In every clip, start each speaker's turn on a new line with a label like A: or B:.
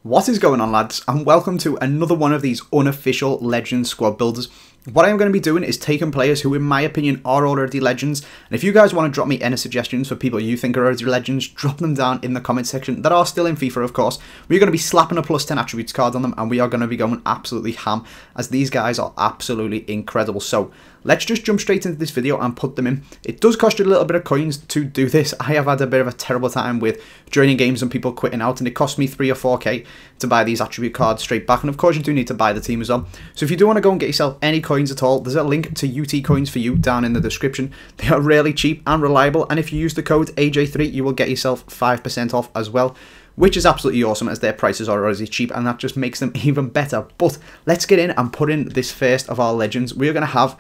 A: What is going on, lads, and welcome to another one of these unofficial Legends squad builders. What I'm going to be doing is taking players who in my opinion are already legends, and if you guys want to drop me any suggestions for people you think are already legends, drop them down in the comment section that are still in FIFA, of course. We're going to be slapping a +10 attributes card on them, and we are going to be going absolutely ham, as these guys are absolutely incredible. So let's just jump straight into this video and put them in. It does cost you a little bit of coins to do this. I have had a bit of a terrible time with joining games and people quitting out, and it cost me 3 or 4k to buy these attribute cards straight back. And of course you do need to buy the team as well. So if you do want to go and get yourself any coins at all, there's a link to UT coins for you down in the description. They are really cheap and reliable, and if you use the code AJ3 you will get yourself 5% off as well, which is absolutely awesome as their prices are already cheap, and that just makes them even better. But let's get in and put in this first of our legends. We are going to have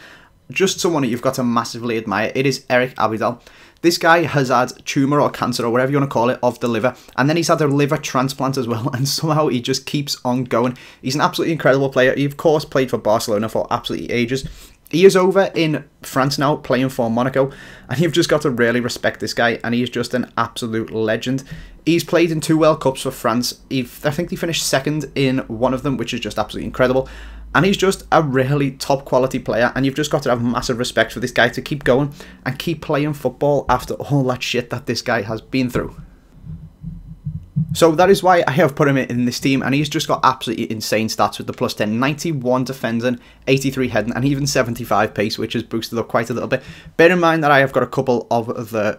A: just someone that you've got to massively admire. It is Eric Abidal. This guy has had tumour or cancer or whatever you want to call it of the liver, and then he's had a liver transplant as well, and somehow he just keeps on going. He's an absolutely incredible player. He of course played for Barcelona for absolutely ages. He is over in France now playing for Monaco, and you've just got to really respect this guy, and he's just an absolute legend. He's played in 2 World Cups for France. I think he finished 2nd in one of them, which is just absolutely incredible. And he's just a really top quality player, and you've just got to have massive respect for this guy to keep going and keep playing football after all that shit that this guy has been through. So that is why I have put him in this team, and he's just got absolutely insane stats with the +10, 91 defending, 83 heading, and even 75 pace, which has boosted up quite a little bit. Bear in mind that I have got a couple of the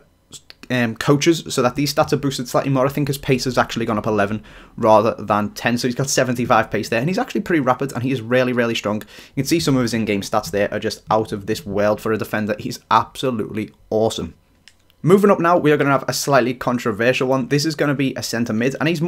A: coaches, so that these stats are boosted slightly more. I think his pace has actually gone up 11 rather than 10, so he's got 75 pace there, and he's actually pretty rapid, and he is really, really strong. You can see some of his in-game stats there are just out of this world for a defender. He's absolutely awesome. Moving up now, we are going to have a slightly controversial one. This is going to be a centre mid, and he's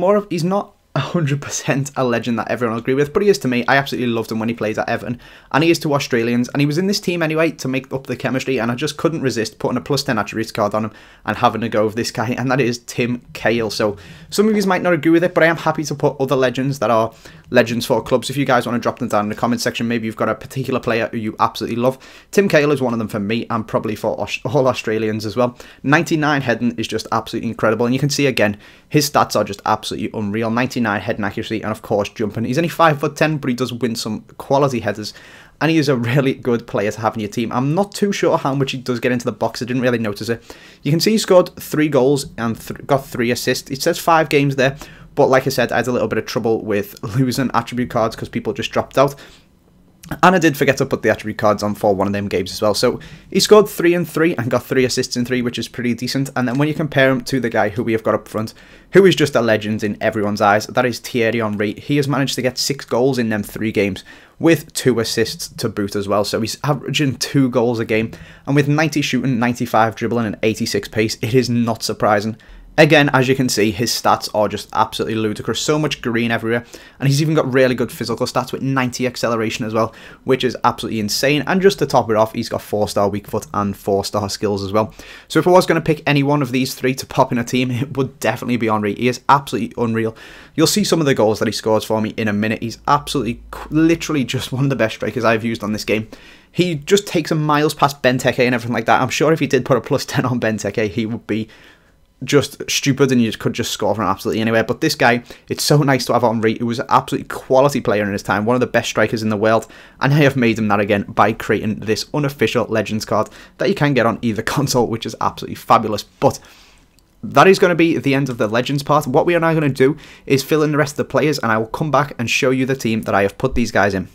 A: not 100% a legend that everyone will agree with, but he is to me. I absolutely loved him when he played at Everton, and he is to Australians, and he was in this team anyway to make up the chemistry, and I just couldn't resist putting a +10 attributes card on him and having a go of this guy, and that is Tim Cahill. So some of you might not agree with it, but I am happy to put other legends that are legends for clubs. If you guys want to drop them down in the comment section, maybe you've got a particular player who you absolutely love. Tim Cahill is one of them for me, and probably for all Australians as well. 99 heading is just absolutely incredible, and you can see again his stats are just absolutely unreal. 99 heading accuracy, and of course jumping. He's only 5'10", but he does win some quality headers, and he is a really good player to have in your team. I'm not too sure how much he does get into the box. I didn't really notice it. You can see he scored 3 goals and got 3 assists. It says 5 games there, but like I said, I had a little bit of trouble with losing attribute cards because people just dropped out. And I did forget to put the attribute cards on for one of them games as well. So he scored 3 and 3 and got 3 assists in 3, which is pretty decent. And then when you compare him to the guy who we have got up front, who is just a legend in everyone's eyes, that is Thierry Henry. He has managed to get 6 goals in them 3 games with 2 assists to boot as well. So he's averaging 2 goals a game. And with 90 shooting, 95 dribbling and 86 pace, it is not surprising. Again, as you can see, his stats are just absolutely ludicrous. So much green everywhere. And he's even got really good physical stats with 90 acceleration as well, which is absolutely insane. And just to top it off, he's got 4-star weak foot and 4-star skills as well. So if I was going to pick any one of these 3 to pop in a team, it would definitely be Henry. He is absolutely unreal. You'll see some of the goals that he scores for me in a minute. He's absolutely, literally just one of the best strikers I've used on this game. He just takes him miles past Benteke and everything like that. I'm sure if he did put a +10 on Benteke, he would be just stupid, and you could just score from absolutely anywhere. But this guy, it's so nice to have Henry, who was an absolutely quality player in his time, one of the best strikers in the world, and I have made him that again by creating this unofficial Legends card that you can get on either console, which is absolutely fabulous. But that is going to be the end of the Legends part. What we are now going to do is fill in the rest of the players, and I will come back and show you the team that I have put these guys in.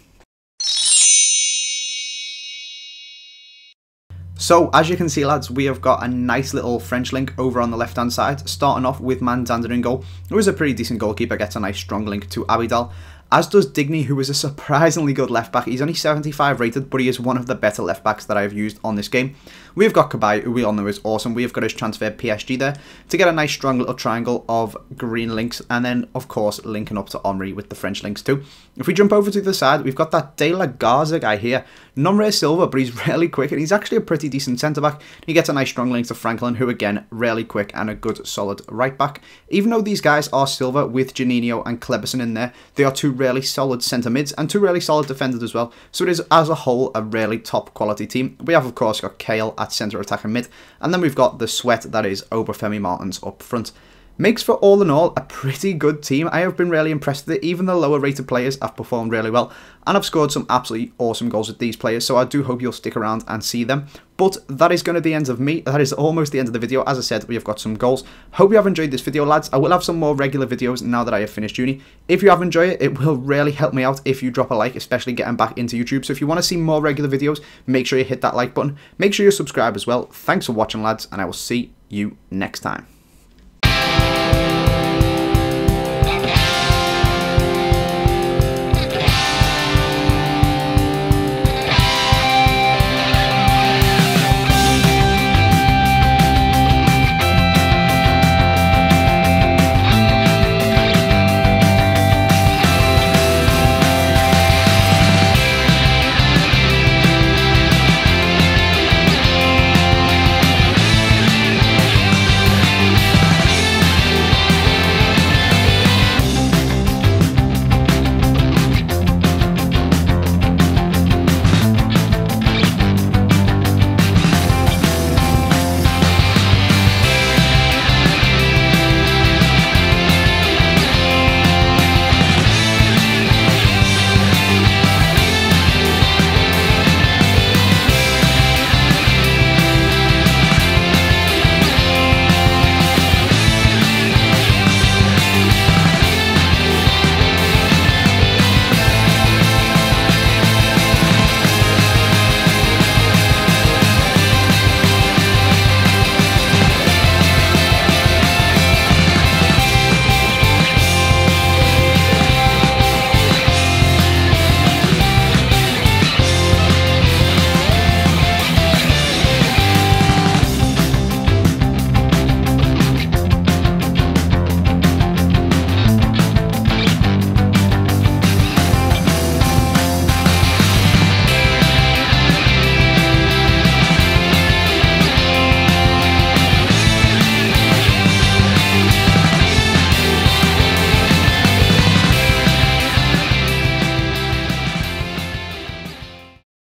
A: So, as you can see, lads, we have got a nice little French link over on the left-hand side, starting off with Mandander in goal, who is a pretty decent goalkeeper, gets a nice strong link to Abidal, as does Digny, who is a surprisingly good left-back. He's only 75 rated, but he is one of the better left-backs that I have used on this game. We've got Kabay, who we all know is awesome. We've got his transfer PSG there to get a nice strong little triangle of green links, and then, of course, linking up to Henry with the French links too. If we jump over to the side, we've got that De La Garza guy here. Non-rare silver, but he's really quick, and he's actually a pretty decent centre-back. He gets a nice strong link to Franklin, who, again, really quick and a good, solid right-back. Even though these guys are silver with Janino and Kleberson in there, they are 2 really solid centre-mids and 2 really solid defenders as well. So it is, as a whole, a really top-quality team. We have, of course, got Cahill at centre attack and mid, and then we've got the sweat that is Obafemi Martins up front. makes for all in all a pretty good team. I have been really impressed with it. Even the lower rated players have performed really well, and I've scored some absolutely awesome goals with these players, so I do hope you'll stick around and see them. But that is going to be the end of me. That is almost the end of the video. As I said, we have got some goals. Hope you have enjoyed this video, lads. I will have some more regular videos now that I have finished uni. If you have enjoyed it, it will really help me out if you drop a like, especially getting back into YouTube. So if you want to see more regular videos, make sure you hit that like button. Make sure you subscribe as well. Thanks for watching, lads, and I will see you next time.